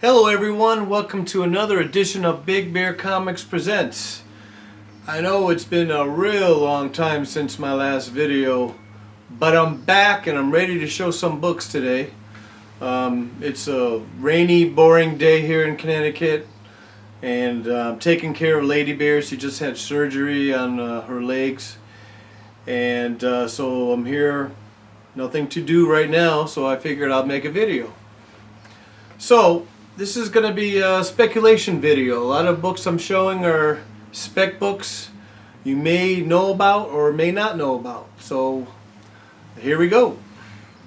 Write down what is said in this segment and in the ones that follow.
Hello everyone, welcome to another edition of Big Bear Comics Presents. I know it's been a real long time since my last video, but I'm back and I'm ready to show some books today. It's a rainy, boring day here in Connecticut, and I'm taking care of Lady Bear. She just had surgery on her legs, and so I'm here, nothing to do right now, so I figured I'll make a video. So this is going to be a speculation video. A lot of books I'm showing are spec books you may know about or may not know about. So here we go.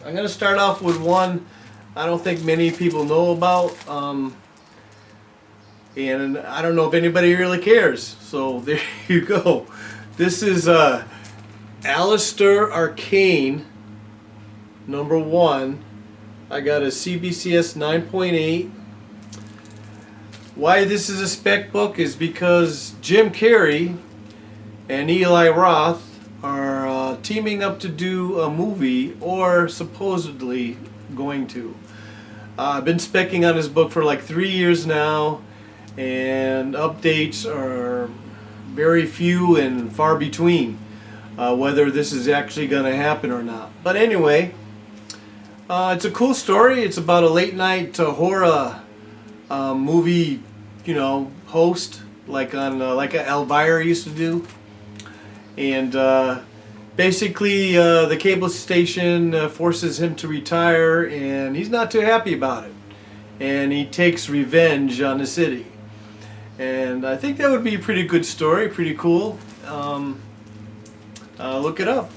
I'm going to start off with one I don't think many people know about, and I don't know if anybody really cares. So there you go. This is Alistair Arcane, #1. I got a CBCS 9.8. Why this is a spec book is because Jim Carrey and Eli Roth are teaming up to do a movie, or supposedly going to. I've been specking on this book for like 3 years now, and updates are very few and far between whether this is actually going to happen or not. But anyway, it's a cool story. It's about a late night horror movie, host, like on like Elvira used to do. And basically the cable station forces him to retire, and he's not too happy about it. And he takes revenge on the city. And I think that would be a pretty good story, pretty cool. Look it up.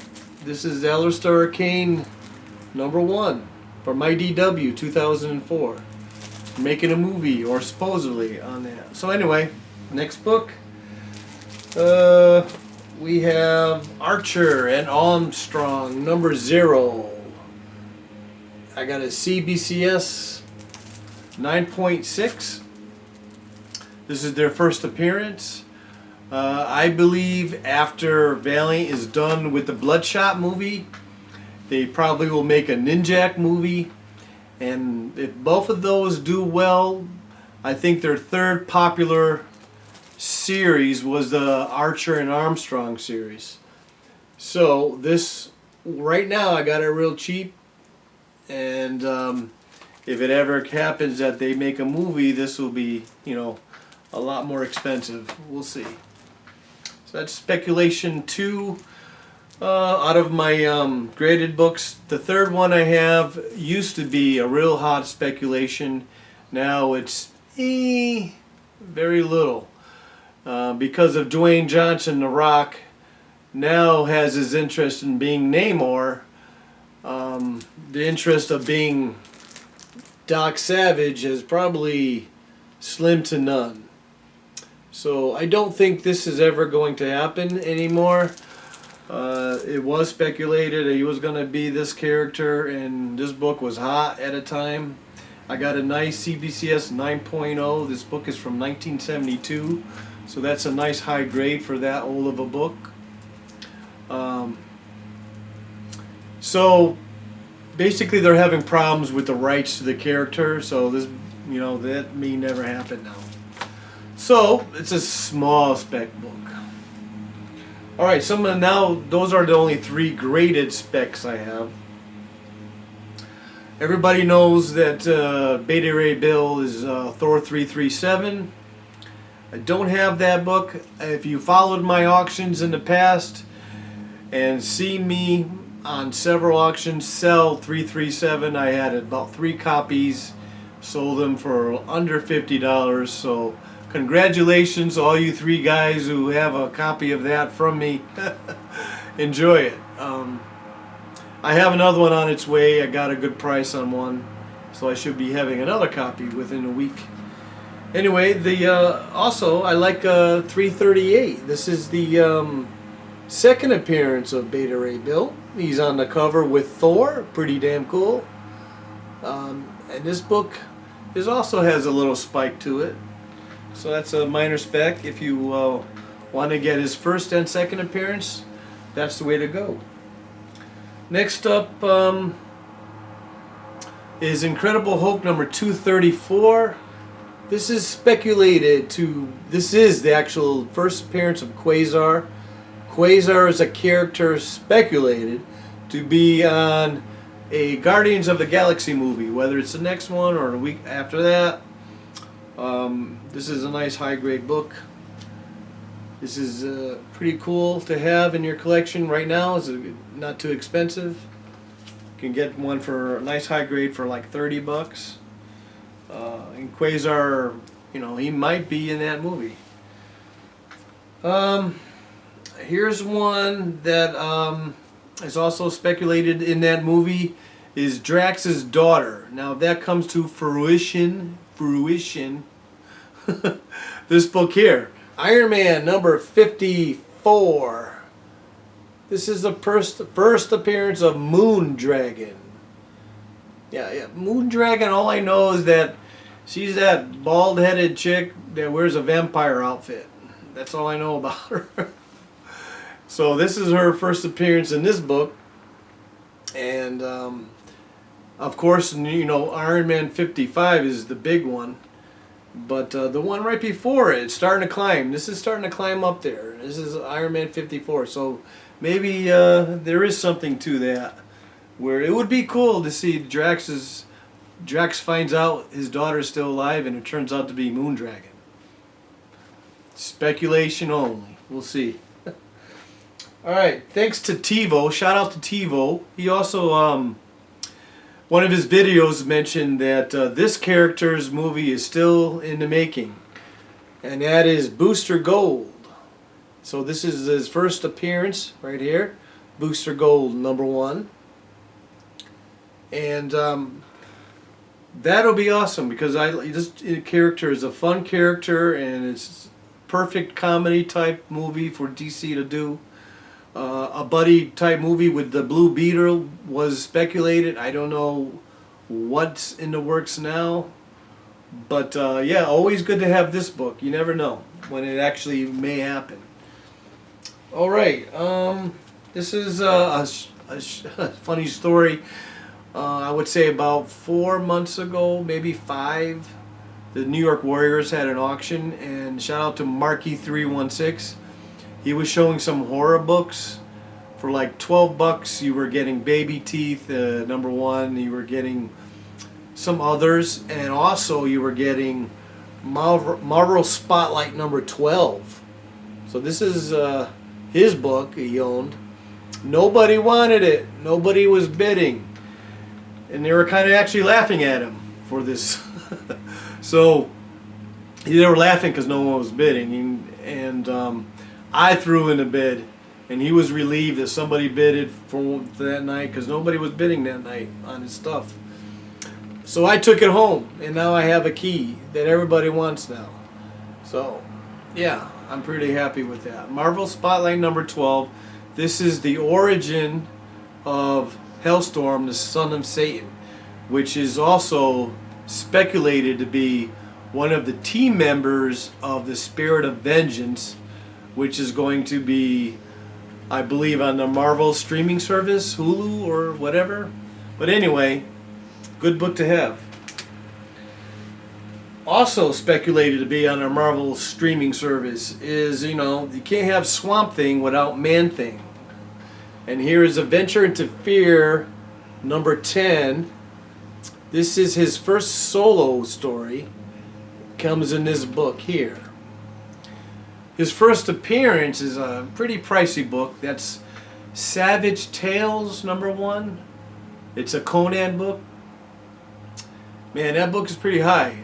This is Alistair Arcane #1 from IDW 2004. Making a movie, or supposedly, on that. So anyway, next book. We have Archer and Armstrong #0. I got a CBCS 9.6. This is their first appearance. I believe after Valiant is done with the Bloodshot movie, they probably will make a Ninjak movie. And if both of those do well, I think their third popular series was the Archer and Armstrong series. So this, right now, I got it real cheap. And if it ever happens that they make a movie, this will be, a lot more expensive. We'll see. So that's speculation 2. Out of my graded books, the third one I have used to be a real hot speculation. Now it's very little. Because of Dwayne Johnson, The Rock now has his interest in being Namor. The interest of being Doc Savage is probably slim to none. So I don't think this is ever going to happen anymore. It was speculated that he was going to be this character, and this book was hot at a time. I got a nice CBCS 9.0. This book is from 1972, so that's a nice high grade for that old of a book. So basically they're having problems with the rights to the character, so this, that may never happen now. So it's a small spec book. Alright, now those are the only 3 graded specs I have. Everybody knows that Beta Ray Bill is Thor 337. I don't have that book. If you followed my auctions in the past and seen me on several auctions sell 337, I had about 3 copies, sold them for under $50. So congratulations, all you 3 guys who have a copy of that from me. Enjoy it. I have another one on its way. I got a good price on one, so I should be having another copy within a week. Anyway, also I like 338. This is the second appearance of Beta Ray Bill. He's on the cover with Thor. Pretty damn cool. And this book also has a little spike to it. So that's a minor spec. If you want to get his first and second appearance, that's the way to go. Next up is Incredible Hulk #234. This is speculated to. This is the actual first appearance of Quasar. Quasar is a character speculated to be on a Guardians of the Galaxy movie, whether it's the next one or a week after that. This is a nice high-grade book. This is pretty cool to have in your collection right now. It's not too expensive. You can get one for a nice high grade for like $30. And Quasar, you know, he might be in that movie. Here's one that is also speculated in that movie is Drax's daughter. Now if that comes to fruition, this book here, Iron Man number 54. This is the first appearance of Moon Dragon. Yeah, Moon Dragon, all I know is that she's that bald-headed chick that wears a vampire outfit. That's all I know about her. So this is her first appearance in this book. And, of course, you know, Iron Man 55 is the big one. But the one right before it, it's starting to climb. This is starting to climb up there. This is Iron Man 54. So maybe there is something to that. Where it would be cool to see Drax finds out his daughter's still alive and it turns out to be Moon Dragon. Speculation only. We'll see. Alright, thanks to TiVo. Shout out to TiVo. He also, one of his videos mentioned that this character's movie is still in the making. And that is Booster Gold. So this is his first appearance right here. Booster Gold #1. And that'll be awesome because this character is a fun character and it's perfect comedy type movie for DC to do. A buddy type movie with the Blue Beetle was speculated. I don't know what's in the works now, but yeah, always good to have this book. You never know when it actually may happen. All right, this is a funny story. I would say about 4 months ago, maybe 5, the New York Warriors had an auction, and shout out to Marky316. He was showing some horror books. For like $12, you were getting Baby Teeth #1. You were getting some others, and also you were getting Marvel Spotlight #12. So this is his book he owned. Nobody wanted it. Nobody was bidding. And they were kind of actually laughing at him for this. So they were laughing because no one was bidding. And I threw in a bid. And he was relieved that somebody bidded for that night because nobody was bidding that night on his stuff. So I took it home. And now I have a key that everybody wants now. So, yeah, I'm pretty happy with that. Marvel Spotlight #12. This is the origin of Hellstorm, the son of Satan, which is also speculated to be one of the team members of the Spirit of Vengeance, which is going to be, I believe, on the Marvel streaming service, Hulu or whatever. But anyway, good book to have. Also speculated to be on a Marvel streaming service is, you know, you can't have Swamp Thing without Man Thing. And here is Adventure into Fear #10. This is his first solo story. Comes in this book here. His first appearance is a pretty pricey book. That's Savage Tales #1. It's a Conan book. Man, that book is pretty high.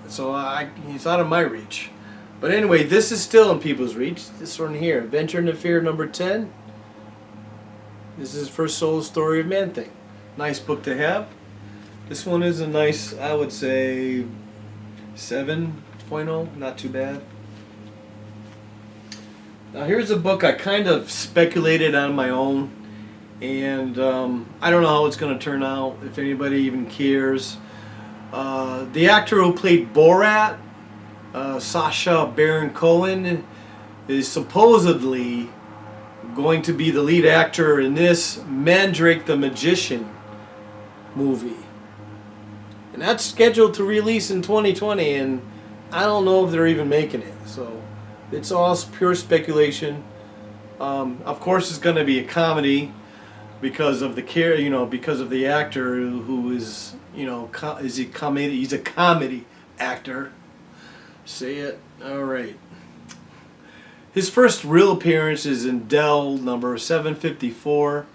So it's out of my reach. But anyway, this is still in people's reach. This one here, Adventure into Fear #10. This is his first solo story of Man Thing. Nice book to have. This one is a nice, I would say, 7.0. Not too bad. Now here's a book I kind of speculated on my own. And I don't know how it's going to turn out, if anybody even cares. The actor who played Borat, Sacha Baron Cohen, is supposedly going to be the lead actor in this Mandrake the Magician movie. And that's scheduled to release in 2020, and I don't know if they're even making it. So it's all pure speculation. Of course, it's going to be a comedy because of the because of the actor who is, is he comedy? He's a comedy actor. Say it. All right. His first real appearance is in Dell number 754,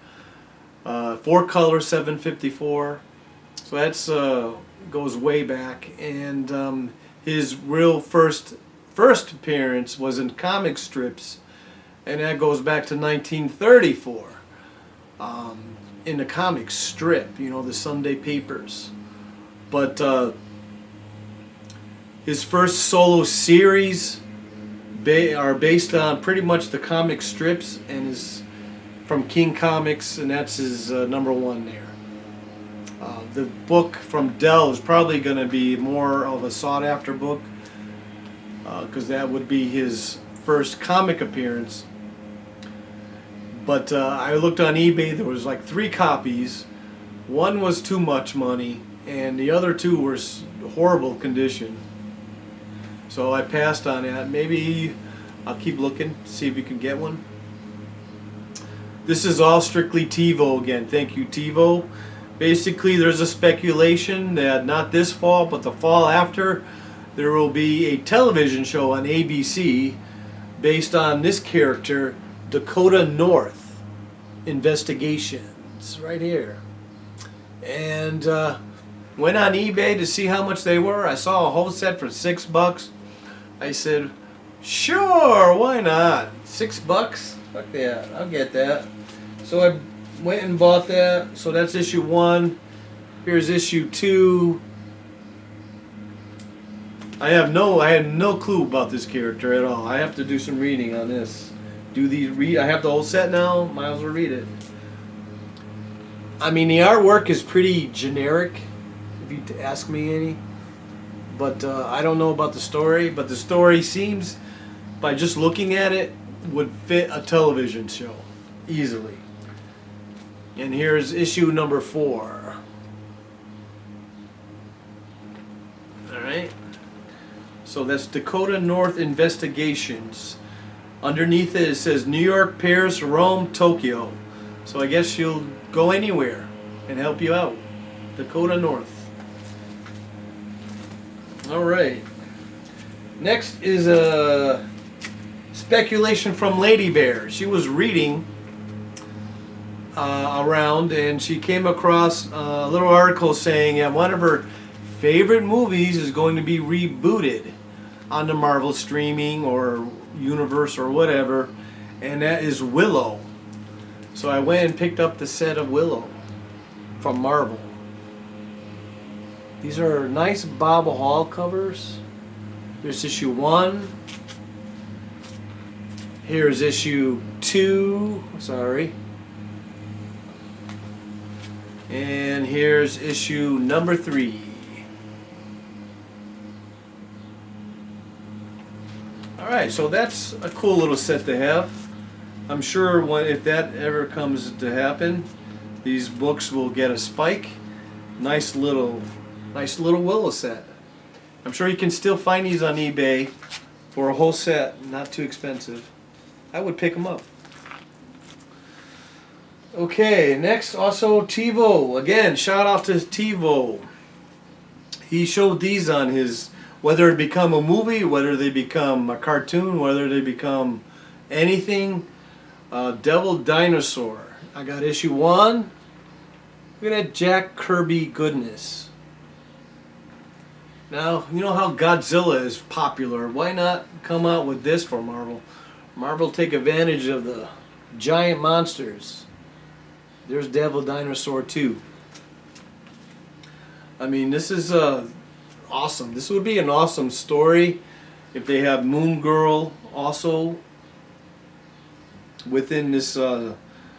4-color 754. So that's goes way back, and his real first appearance was in comic strips, and that goes back to 1934. In the comic strip, the Sunday papers. But his first solo series are based on pretty much the comic strips, and is from King Comics, and that's his number one there. The book from Dell is probably going to be more of a sought-after book, because that would be his first comic appearance. But I looked on eBay, there was like 3 copies. One was too much money, and the other 2 were horrible condition. So I passed on that. Maybe I'll keep looking, see if you can get one. This is all strictly TiVo again. Thank you, TiVo. Basically, there's a speculation that not this fall, but the fall after, there will be a television show on ABC based on this character, Dakota North Investigations, right here. And went on eBay to see how much they were. I saw a whole set for $6. I said, sure, why not? $6? Fuck yeah, I'll get that. So I went and bought that. So that's issue 1. Here's issue 2. I had no clue about this character at all. I have to do some reading on this. I have the whole set now. Might as well read it. I mean, the artwork is pretty generic, if you ask me any. But I don't know about the story. But the story seems, by just looking at it, would fit a television show easily. And here's issue number 4. All right. So that's Dakota North Investigations. Underneath it says New York, Paris, Rome, Tokyo. So I guess she'll go anywhere and help you out. Dakota North. All right. Next is a speculation from Lady Bear. She was reading around, and she came across a little article saying that one of her favorite movies is going to be rebooted on the Marvel streaming or universe or whatever, and that is Willow. So I went and picked up the set of Willow from Marvel. These are nice Bob Hall covers. There's issue 1. Here's issue 2. Sorry. And here's issue number 3. Alright, so that's a cool little set to have. I'm sure if that ever comes to happen, these books will get a spike. Nice little Willow set. I'm sure you can still find these on eBay for a whole set, not too expensive. I would pick them up. Okay, next also TiVo. Again, shout out to TiVo. He showed these on his, whether it become a movie, whether they become a cartoon, whether they become anything. Devil Dinosaur. I got issue 1. Look at that Jack Kirby goodness. Now, you know how Godzilla is popular. Why not come out with this for Marvel? Marvel take advantage of the giant monsters. There's Devil Dinosaur 2. I mean, this is awesome. This would be an awesome story if they have Moon Girl also within this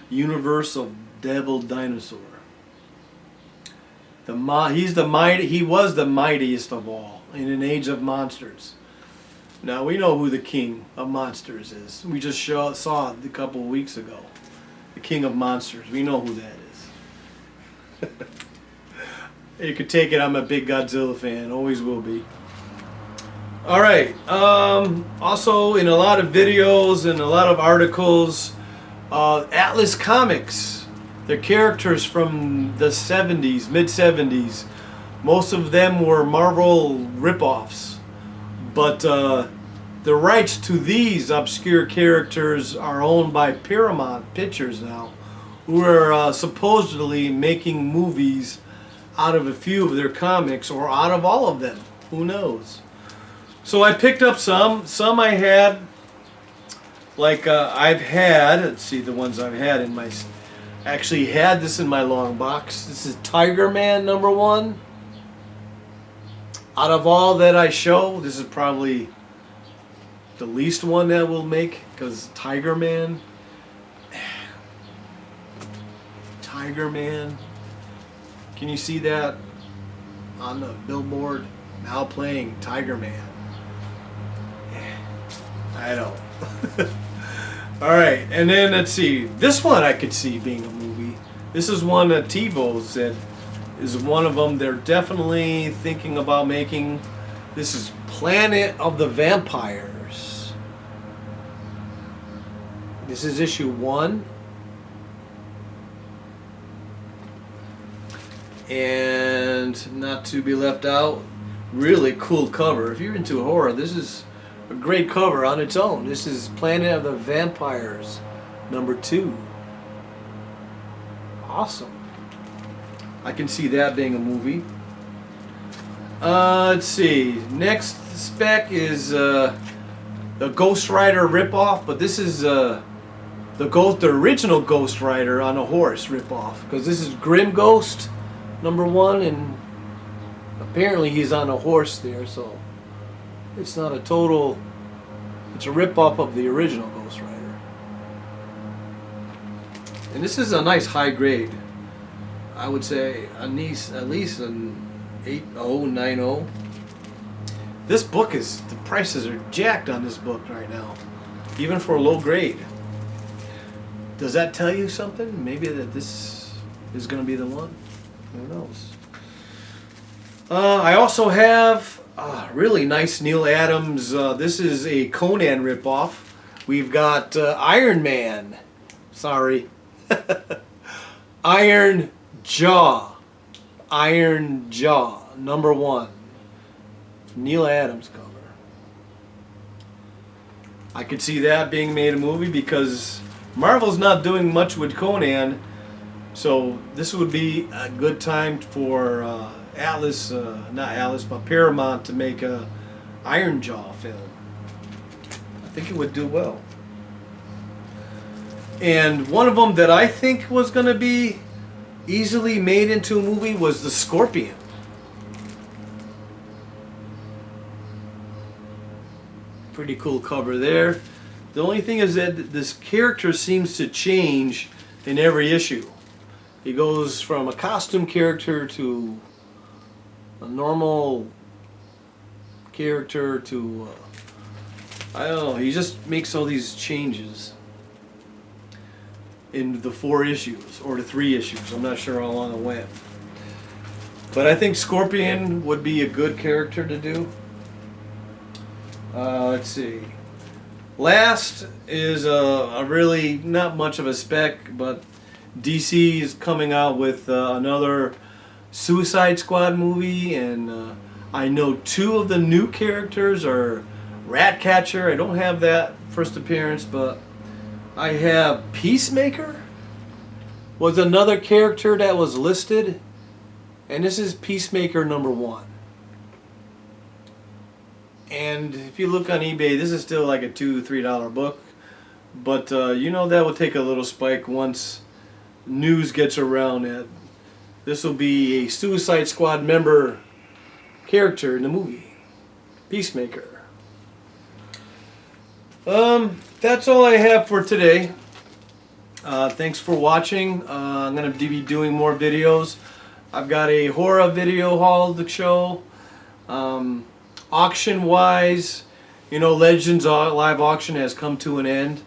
universe of Devil Dinosaur. He was the mightiest of all in an age of monsters. Now we know who the king of monsters is. We just saw it a couple of weeks ago. The king of monsters. We know who that is. You could take it. I'm a big Godzilla fan. Always will be. All right. Also, in a lot of videos and a lot of articles, Atlas Comics, the characters from the 70s, mid-70s, most of them were Marvel ripoffs. But the rights to these obscure characters are owned by Paramount Pictures now, who are supposedly making movies out of a few of their comics, or out of all of them. Who knows? So I picked up some. Some I had, like I've had, let's see the ones I've had in my, actually had this in my long box. This is Tiger Man #1. Out of all that I show, this is probably the least one that we'll make, because Tiger Man. Tiger Man. Can you see that on the billboard? Now playing Tiger Man. I don't. Alright, and then let's see. This one I could see being a movie. This is one that TiVo said is one of them they're definitely thinking about making. This is Planet of the Vampires. This is issue 1. And not to be left out, really cool cover. If you're into horror, this is a great cover on its own. This is Planet of the Vampires #2. Awesome. I can see that being a movie. Let's see. Next spec is the Ghost Rider ripoff, but this is the original Ghost Rider on a horse ripoff, because this is Grim Ghost #1, and apparently he's on a horse there, so it's not a total, it's a rip-off of the original Ghost Rider. And this is a nice high grade. I would say at least an 8.0, 9.0. This book is, the prices are jacked on this book right now, even for a low grade. Does that tell you something? Maybe that this is going to be the one? Who knows? I also have really nice Neil Adams. This is a Conan ripoff. We've got Iron Man. Sorry. Iron Jaw. Iron Jaw. #1. Neil Adams cover. I could see that being made a movie because Marvel's not doing much with Conan. So this would be a good time for Atlas, not Atlas, but Paramount to make a Iron Jaw film. I think it would do well. And one of them that I think was going to be easily made into a movie was the Scorpion. Pretty cool cover there. The only thing is that this character seems to change in every issue. He goes from a costume character to a normal character to, I don't know, he just makes all these changes in the 4 issues, or the 3 issues. I'm not sure how long it went. But I think Scorpion would be a good character to do. Let's see. Last is a really not much of a spec, but DC is coming out with another Suicide Squad movie, and I know 2 of the new characters are Ratcatcher. I don't have that first appearance, but I have Peacemaker was another character that was listed, and this is Peacemaker #1. And if you look on eBay, this is still like a $2, $3 book, but you know that will take a little spike once news gets around that this will be a Suicide Squad member character in the movie, Peacemaker. That's all I have for today. Thanks for watching. I'm going to be doing more videos. I've got a horror video haul to show. Auction wise, you know, Legends live auction has come to an end.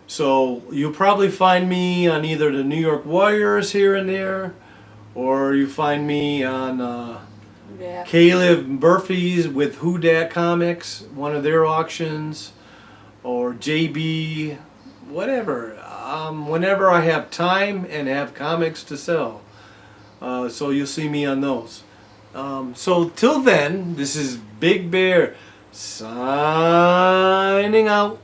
So you'll probably find me on either the New York Warriors here and there, or you find me on Yeah. Caleb Murphy's with Who Dat Comics, one of their auctions, or JB, whatever. Whenever I have time and have comics to sell. So you'll see me on those. So till then, this is Big Bear signing out.